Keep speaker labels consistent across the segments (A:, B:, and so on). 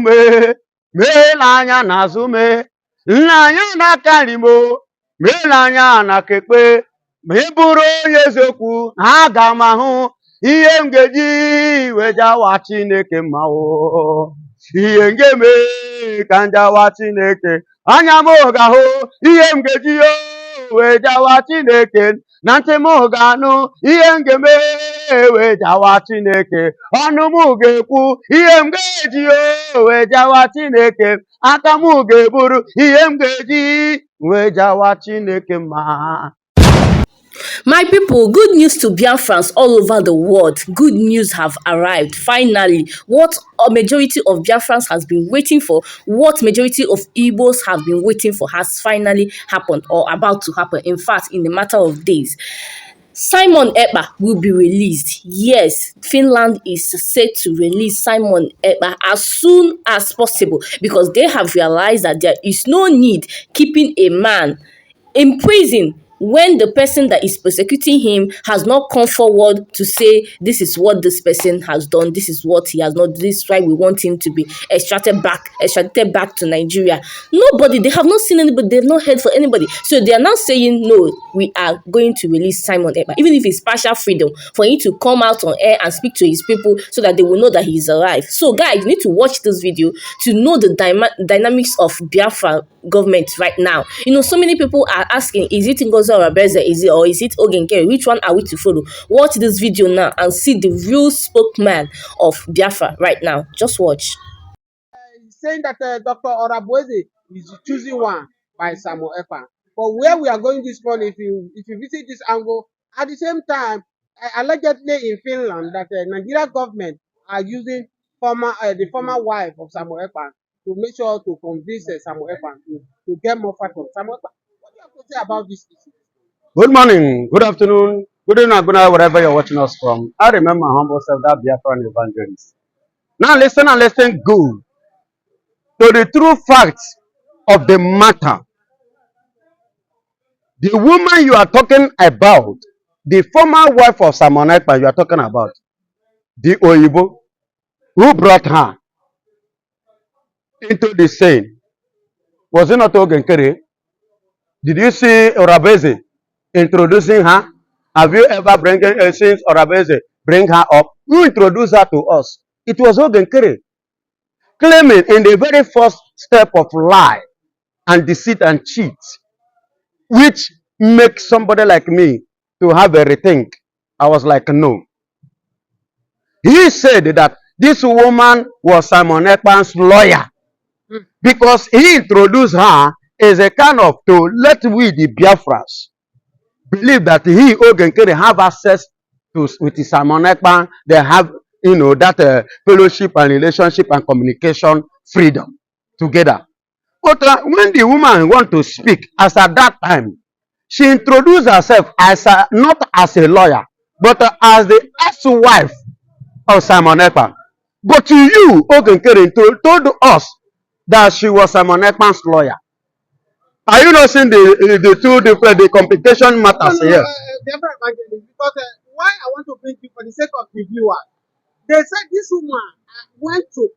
A: me, melanya nazume, nanya na kalimo, melanya na kepe, meburo yezoku, agamahu, iye ngeji, weja wachineke mao. Iye ngeme, kanja wachineke, anyamoga ho, iye ngeji yo, weja wachineke, nante moganu, iye ngeme, weja wachineke, ọnụ mụ ga-ekwu ihe m ga-eji wee jawa Chineke, aka mụ ga-eburu ihe m ga-eji wee jawa Chineke ma.
B: My people, good news to Biafrans all over the world. Good news have arrived. Finally, what a majority of Biafrans has been waiting for, what majority of Igbos have been waiting for has finally happened or about to happen. In fact, in a matter of days. Simon Ekpa will be released. Yes, Finland is set to release Simon Ekpa as soon as possible because they have realized that there is no need keeping a man in prison when the person that is persecuting him has not come forward to say this is what this person has done, this is what he has not, this is why we want him to be extracted back to Nigeria. Nobody, they have not seen anybody, they've not heard for anybody. So they are now saying, no, we are going to release Simon Ekpa, even if it's partial freedom, for him to come out on air and speak to his people so that they will know that he is alive. So guys, you need to watch this video to know the dynamics of Biafra government right now. You know, so many people are asking, is it Ngozi Rabeze, is it Ogenkere? Which one are we to follow? Watch this video now and see the real spokesman of Biafra right now. Just watch.
C: He's saying that Dr. Orabueze is the choosing one by Samuel Ekpa. But where we are going this morning, if you visit this angle, at the same time, allegedly in Finland, that the Nigerian government are using the former wife of Samuel Ekpa to make sure to convince Samuel Ekpa to get more fat from Samuel Ekpa. What do you have to say about this issue?
A: Good morning, good afternoon, good evening, good night, wherever you're watching us from. I remember my humble self, that Biafran evangelist. Now listen and listen good to the true facts of the matter. The woman you are talking about, the former wife of Simon Ekpa you are talking about, the Oyibo, who brought her into the scene, was it not Ogenkere? Did you see Orabeze introducing her? Have you ever since Orabeze bring her up? Who introduced her to us? It was Ogenkere, claiming in the very first step of lie and deceit and cheat, which makes somebody like me to have a rethink. I was like, no. He said that this woman was Simon Ekpa's lawyer because he introduced her as a kind of to let we the Biafras believe that he, Ogenkere, have access to with Simon Ekpa. They have, you know, that fellowship and relationship and communication freedom together. But when the woman want to speak, as at that time, she introduced herself as not as a lawyer, but as the ex-wife of Simon Ekpa. But you, Ogenkere, told us that she was Simon Ekpa's lawyer. Are you not seeing the two different complication matters here?
C: Because why I want to bring you for the sake of the viewer. They said this woman went to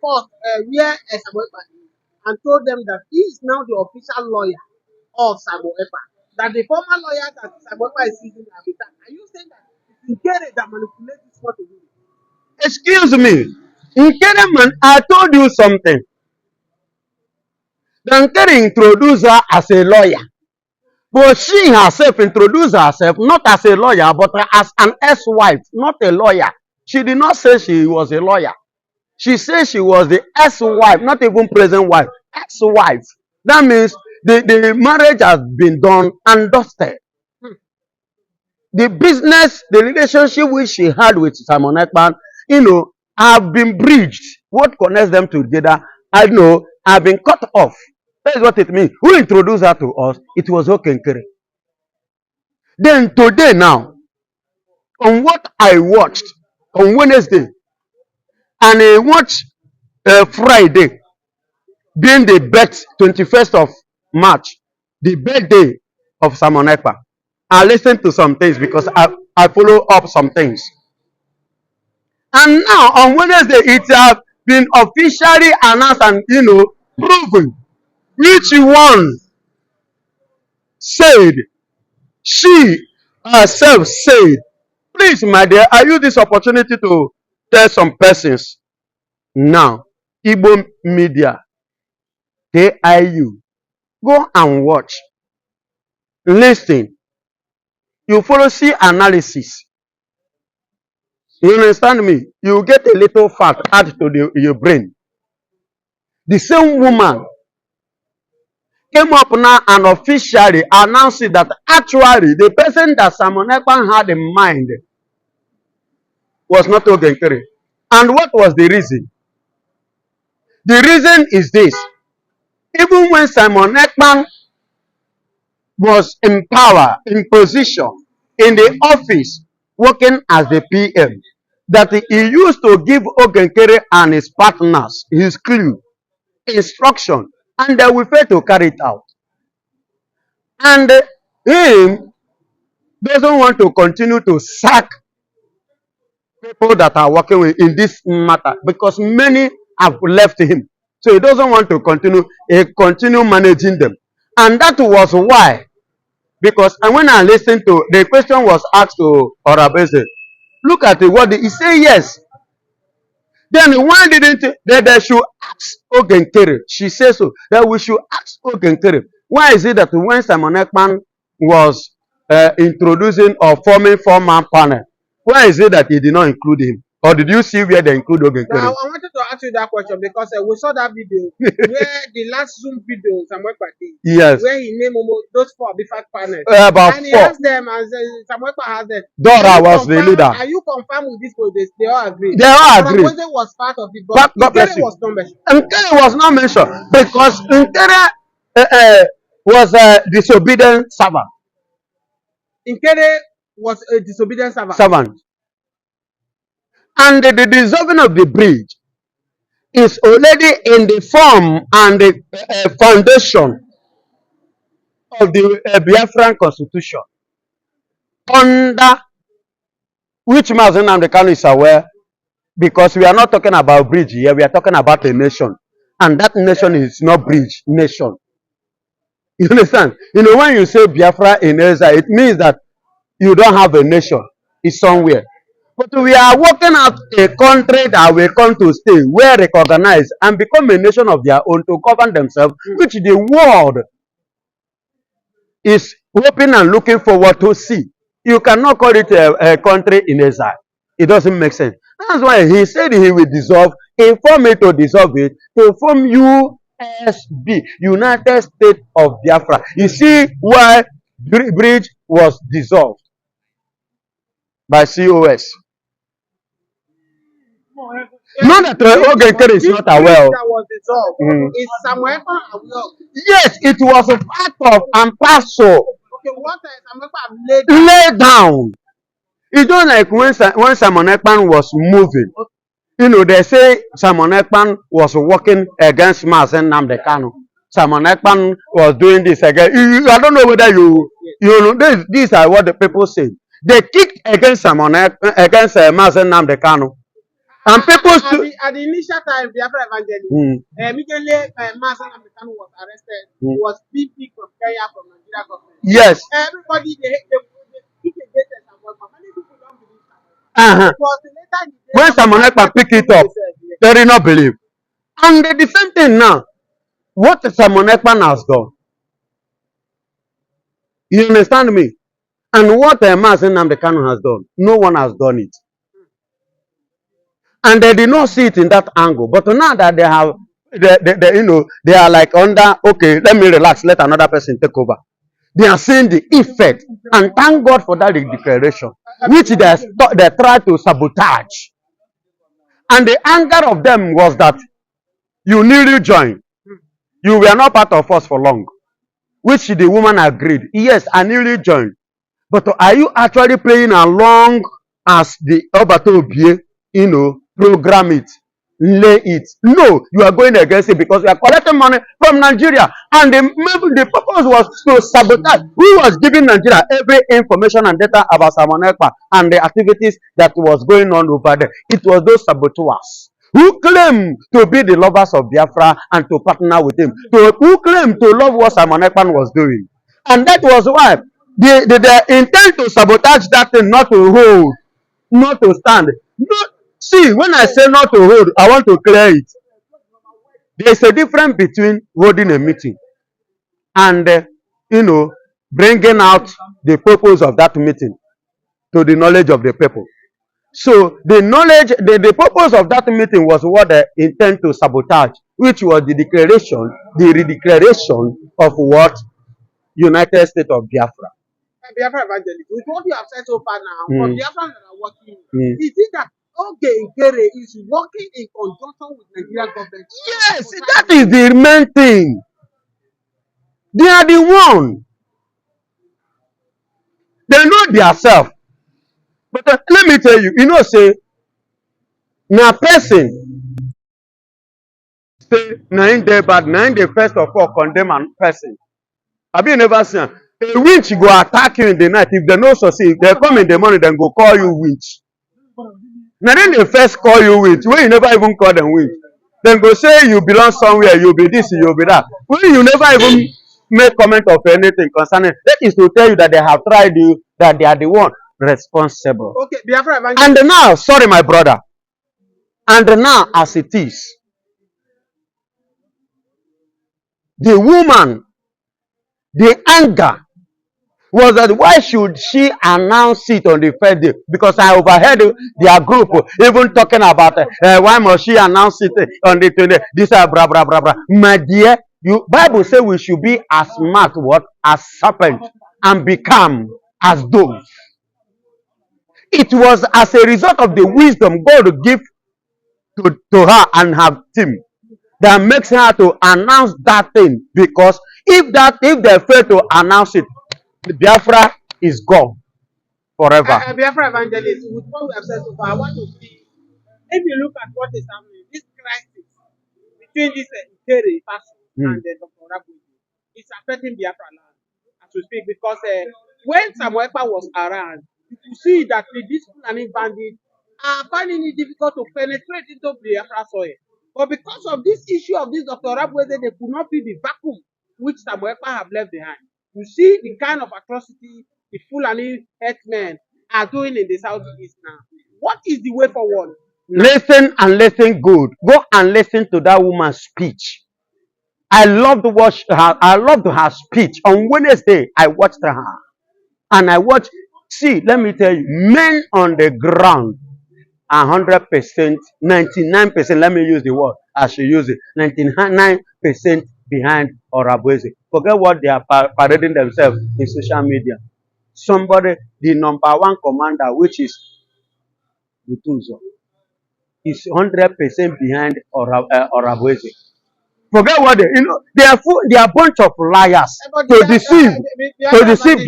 C: court where Samuel Ekpa and told them that he is now the official lawyer of Samuel Ekpa. That the former lawyer that Samuel Ekpa is using at the time. Are you saying that Nkere that manipulates this court to do?
A: Excuse me. Nkere man, I told you something. Then Nkere introduced her as a lawyer. But she herself introduced herself not as a lawyer, but as an ex-wife, not a lawyer. She did not say she was a lawyer. She said she was the ex-wife, not even present wife, ex-wife. That means the marriage has been done and dusted. The business, the relationship which she had with Simon Ekpa, you know, have been breached. What connects them together, I know, have been cut off. That is what it means. Who introduced her to us? It was Ogenkere. Then today now, on what I watched on Wednesday, and I watched Friday, being the 21st of March, the birthday of Simon Ekpa. I listened to some things because I follow up some things. And now on Wednesday, been officially announced and proven. Which one said, she herself said, please, my dear, I use this opportunity to tell some persons now, Igbo media, KIU, go and watch, listen, you follow, see analysis. You understand me? You get a little fat add to your brain. The same woman came up now and officially announced that actually the person that Simon Ekpa had in mind was not Ogenkere. And what was the reason? The reason is this. Even when Simon Ekpa was in power, in position, in the office, working as the PM, that he used to give Ogenkere and his partners his clue, instruction, and they will fail to carry it out. And him doesn't want to continue to sack people that are working with in this matter because many have left him. So he doesn't want to continue managing them. And that was why, because and when I listened to the question was asked to Orabese, look at what he said, yes. Then why didn't they should ask Ogenkere? She says so, that we should ask Ogenkere. Why is it that when Simon Ekpa was introducing or forming four-man panel, why is it that he did not include him? Or did you see where they include Ogenkere?
C: Now, I wanted to ask you that question because we saw that video where the last Zoom video Samuel Ekpa did,
A: yes,
C: where he named those four Bifat panels.
A: About
C: and he
A: four.
C: asked them, and Samuel Ekpa asked them,
A: Dora was the leader.
C: Are you confirmed with this project? They all agree.
A: They all agree.
C: Ramose was part of it, but Nkere was not mentioned.
A: Nkere was not mentioned because Nkere was a disobedient servant.
C: Nkere was a disobedient servant.
A: And the dissolving of the bridge is already in the form and the foundation of the Biafran constitution, under which Mazen and the Kanu is aware, because we are not talking about bridge here, we are talking about a nation, and that nation is not bridge nation. You understand? When you say Biafra in Ezra, it means that you don't have a nation. It's somewhere. But we are working out a country that will come to stay, well recognized, and become a nation of their own to govern themselves, which the world is hoping and looking forward to see. You cannot call it a country in exile. It doesn't make sense. That's why he said he will dissolve, inform me to dissolve it, to form USB, United States of Biafra. You see why bridge was dissolved by COS. Not that Ogenkere is not aware.
C: That was dissolved. Is Samuel Ekpa aware?
A: Yes, it was a part of and parcel.
C: Okay, what Samuel Ekpa
A: laid down. It's not like when Simon Ekpa was moving. They say Simon Ekpa was working against Mazen Nnamdi Kanu. Simon Ekpa was doing this again. I don't know whether you know these are what the people say. They kicked against Mazen Nnamdi Kanu. And people
C: at the initial time, Biafra evangelist, immediately Mazen Nnamdi Kanu was arrested. He was being picked from Kenya, from Nigeria government.
A: Yes.
C: Everybody they pick against Samuel Ekpa. Many people don't believe Samuel Ekpa. Because later
A: when Samuel Ekpa pick it up, they did not believe. And the same thing now. What Samuel Ekpa has done. You understand me? And what Mazen Nnamdi Kanu has done, no one has done it. And they did not see it in that angle. But now that they have, they are like under, okay, let me relax, let another person take over. They are seeing the effect. And thank God for that declaration, which they tried to sabotage. And the anger of them was that you nearly joined. You were not part of us for long. Which the woman agreed. Yes, I nearly joined. But are you actually playing along as the Obato Obie, program it, lay it? No, you are going against it because you are collecting money from Nigeria. And the purpose was to sabotage. Who was giving Nigeria every information and data about Simon Ekpa and the activities that was going on over there? It was those saboteurs. who claim to be the lovers of Biafra and to partner with him, who claim to love what Simon Ekpan was doing. And that was why they intend to sabotage that thing, not to hold, not to stand. Not, see, when I say not to hold, I want to clear it. There's a difference between holding a meeting and, bringing out the purpose of that meeting to the knowledge of the people. So the purpose of that meeting was what they intend to sabotage, which was the redeclaration of what? United States of Biafra.
C: Biafra evangelist, with what you have said so far now, for Biafra that are working, is it that Oge Nkere is working in conjunction with Nigerian government?
A: Yes, that is the main thing. They are the one. They know themselves. But let me tell you, say, na person say na him dey bad, na him dey first of all condemn a person. Have you never seen am? A witch go attack you in the night. If they no succeed, if they come in the morning, then go call you witch. Na then they first call you witch, when you never even call them witch. Then go say you belong somewhere, you be this, you be that. When you never even make comment of anything concerning, that is to tell you that they have tried you, that they are the one responsible.
C: Okay, Biafra evangelist.
A: And now, sorry, my brother. And now, as it is, the woman, the anger was that why should she announce it on the first day? Because I overheard their group even talking about why must she announce it on the 20th? This blah blah blah blah. My dear, Bible says we should be as smart what as serpent and become as doves. It was as a result of the wisdom God give to her and her team that makes her to announce that thing. Because if they fail to announce it, Biafra is gone forever.
C: Biafra evangelist, with what we have said so far, I want to see, if you look at what is happening, this crisis between this Nkere person and Dr. Rabu, it's affecting Biafra land as we speak, because when Samuel Ekpa was around, you could see that these Fulani bandits are finding it difficult to penetrate into Biafra soil. But because of this issue of this Dr. Rabu, they could not fill the vacuum which Samuel Ekpa have left behind. You see the kind of atrocity the Fulani herdsmen are doing in the southeast now. What is the way forward?
A: Listen and listen good. Go and listen to that woman's speech. I loved her speech. On Wednesday, I watched her. And I watched, see, let me tell you, men on the ground are 100%, 99%, let me use the word as she used it, 99% behind Orabueze. Forget what they are parading themselves in social media. Somebody, the number one commander, which is Butuzo, is 100% behind Orabueze. Forget what they are a bunch of liars to deceive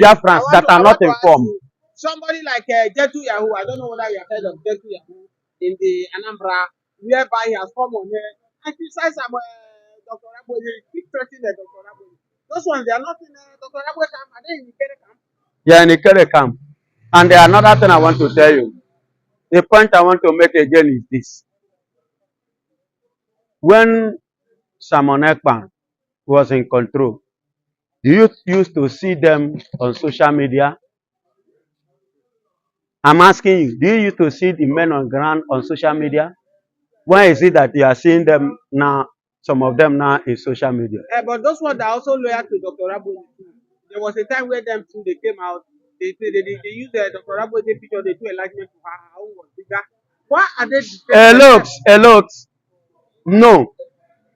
A: Biafrans that are not informed.
C: Somebody like Jetu Yahoo, I don't know whether you have heard of Jetu Yahoo in the Anambra, whereby he has come on here and criticized Dr. Raboye, keep threatening Dr. Raboye. Those ones, they are not in Dr. Raboye camp, are they in Ikere camp?
A: Yeah, in Ikere camp. And there another thing I want to tell you. The point I want to make again is this. When Simon Ekpa was in control, do you used to see them on social media? I'm asking you, do you used to see the men on ground on social media? Why is it that you are seeing them now, some of them now in social media?
C: But those ones are also loyal to Dr. Raboye. There was a time where them two, they came out, they used the Dr. Raboye picture, they do enlargement to her own was bigger. Why are they?
A: A lot. No.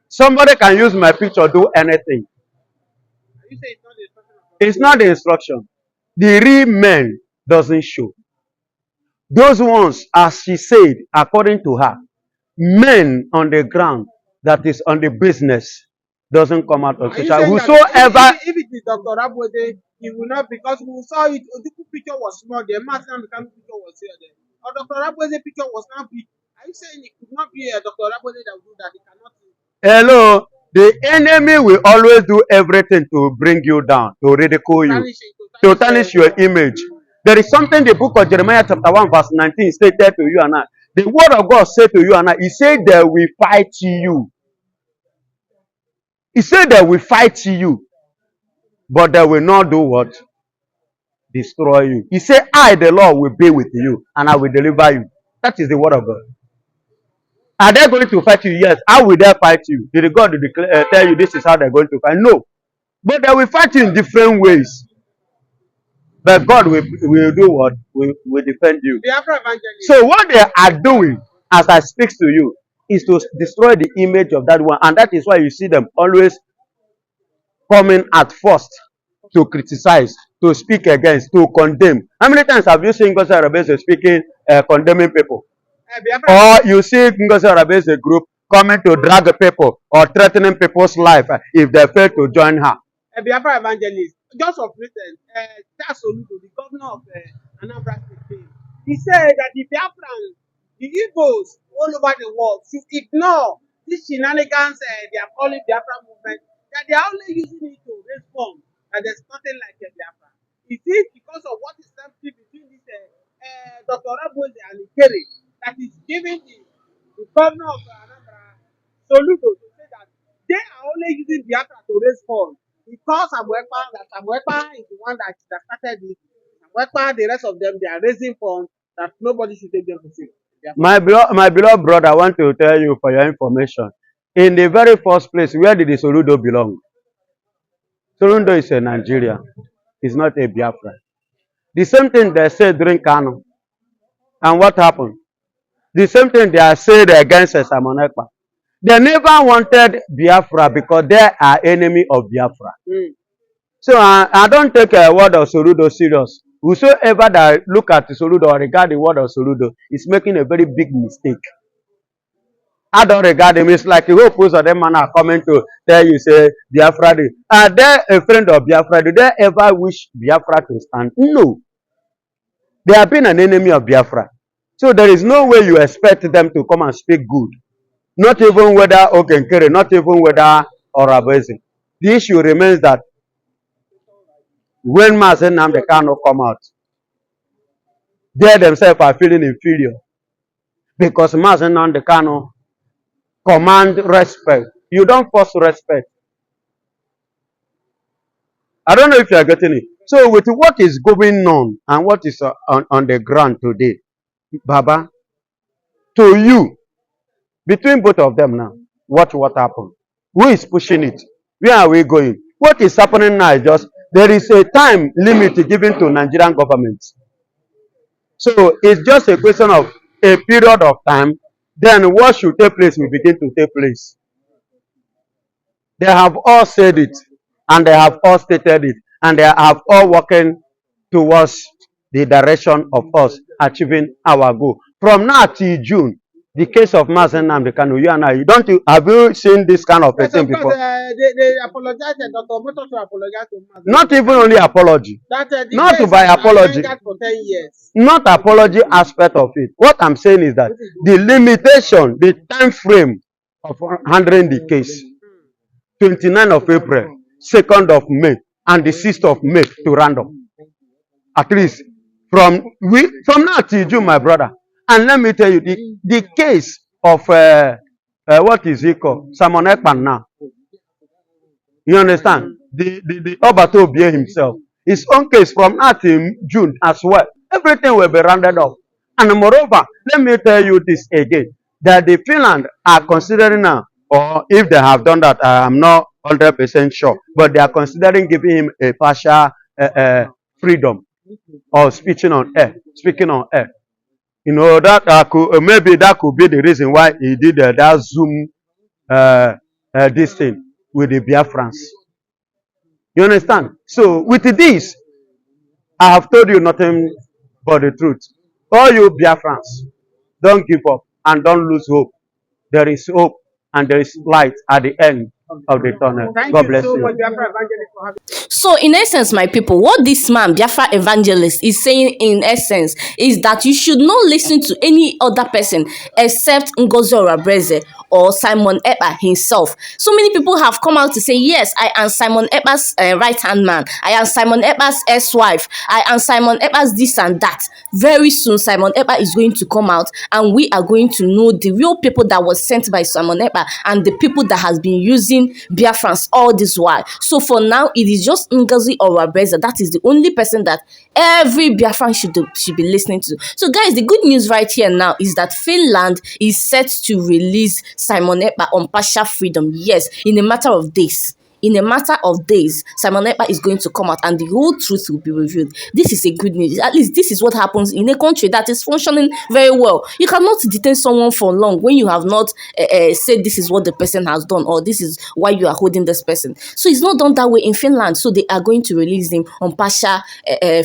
A: Somebody can use my picture, do anything.
C: You say it's not the instruction.
A: It's not the instruction. The real men doesn't show. Those ones, as she said, according to her, men on the ground that is on the business doesn't come out on social. Whosoever,
C: if it is Dr. Raboye, he will not, because we saw it. The picture was small. The Martin picture was here. There. Or Dr. Raboye picture was not big. Are you saying it could not be Dr. Raboye that will do that? He cannot.
A: Hello, the enemy will always do everything to bring you down, to ridicule you, to tarnish your image. There is something the book of Jeremiah chapter 1 verse 19 stated to you and I. The word of God said to you and I, he said they will fight you. He said they will fight you, but they will not do what? Destroy you. He said, I, the Lord, will be with you and I will deliver you. That is the word of God. Are they going to fight you? Yes. How will they fight you? Did God declare, tell you this is how they're going to fight? No. But they will fight you in different ways. But God will do what? Will defend you.
C: Biafra evangelist.
A: So what they are doing, as I speak to you, is to destroy the image of that one. And that is why you see them always coming at first to criticize, to speak against, to condemn. How many times have you seen Ngozi Arabese speaking, condemning people?
C: Biafra,
A: Or you see Ngozi Arabese group coming to drag people or threatening people's life if they fail to join her?
C: Biafra evangelist, just of recent, that's Oludo, the governor of Anambra State, he said that the Biafrans, the Igbos all over the world should ignore these shenanigans they are calling Biafra movement, that they are only using it to raise funds, and there's nothing like a Biafra. Is it because of what is happening between this Dr. Rabose and Ikere that is giving the governor of Anambra, Soludo, to say that they are only using Biafra to raise funds? Because Ekpa is the one that started it. Ekpa, the rest of them, they are raising funds that nobody should take them to see.
A: My beloved brother, I want to tell you for your information. In the very first place, where did the Soludo belong? Soludo is a Nigeria. It's not a Biafra. The same thing they said during Kanu. And what happened? The same thing they are said against Simon Ekpa. They never wanted Biafra because they are enemy of Biafra. So I don't take a word of Soludo serious. Whosoever that look at Soludo or regard the word of Soludo is making a very big mistake. I don't regard them. It's like the whole post of them man are coming to tell you, say, Biafra. Are they a friend of Biafra? Do they ever wish Biafra to stand? No. They have been an enemy of Biafra. So there is no way you expect them to come and speak good. Not even whether Okenkere, not even whether Orabese. The issue remains that when Mazen Nnamdi Kanu come out, they themselves are feeling inferior. Because Mazen Nnamdi Kanu command respect. You don't force respect. I don't know if you are getting it. So with what is going on and what is on the ground today, Baba, to you, between both of them now, watch what happened. Who is pushing it? Where are we going? What is happening now is just, there is a time limit given to Nigerian government. So it's just a question of a period of time. Then what should take place will begin to take place. They have all said it, and they have all stated it, and they have all working towards the direction of us achieving our goal. From now till June, the case of Mazen Nnamdi Kanu, you and I, have you seen this kind of a thing before?
C: They apologized, Dr. Moto to apologize to Mazen.
A: Not even only apology. Not by apology.
C: For 10 years.
A: Not apology aspect of it. What I'm saying is that the limitation, the time frame of handling the case, 29th of April, 2nd of May, and the 6th of May to round up. At least from now till June, my brother. And let me tell you, the case of what is it called? Simon Ekpa now. You understand? The Obato Obie himself. His own case from now till June as well. Everything will be rounded up. And moreover, let me tell you this again. That the Finland are considering now, or if they have done that, I am not 100% sure. But they are considering giving him a partial freedom of speaking on air. You know, that maybe that could be the reason why he did that Zoom this thing with the Biafrans. You understand? So with this, I have told you nothing but the truth. All you Biafrans, don't give up and don't lose hope. There is hope and there is light at the end of the tunnel. God bless you.
C: Much, Biafra evangelist, for having.
B: So, in essence, my people, what this man, Biafra evangelist, is saying in essence is that you should not listen to any other person except Ngozi Arabese or Simon Ekpa himself. So many people have come out to say, yes, I am Simon Ekpa's right-hand man. I am Simon Ekpa's ex-wife. I am Simon Ekpa's this and that. Very soon, Simon Ekpa is going to come out and we are going to know the real people that was sent by Simon Ekpa and the people that has been using Biafrans all this while. So for now, it is just Ngozi Orabeza. That is the only person that every Biafran should be listening to. So guys, the good news right here now is that Finland is set to release Simon Ekpa on partial freedom. Yes, in a matter of days. In a matter of days, Simon Ekpa is going to come out and the whole truth will be revealed. This is a good news. At least this is what happens in a country that is functioning very well. You cannot detain someone for long when you have not said this is what the person has done or this is why you are holding this person. So it's not done that way in Finland. So they are going to release him on partial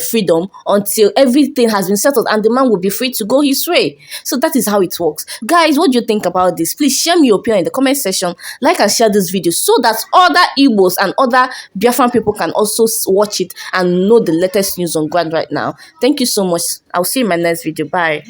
B: freedom until everything has been settled and the man will be free to go his way. So that is how it works. Guys, what do you think about this? Please share me your opinion in the comment section. Like and share this video so that other Igbos and other Biafran people can also watch it and know the latest news on ground right now. Thank you so much. I'll see you in my next video. Bye.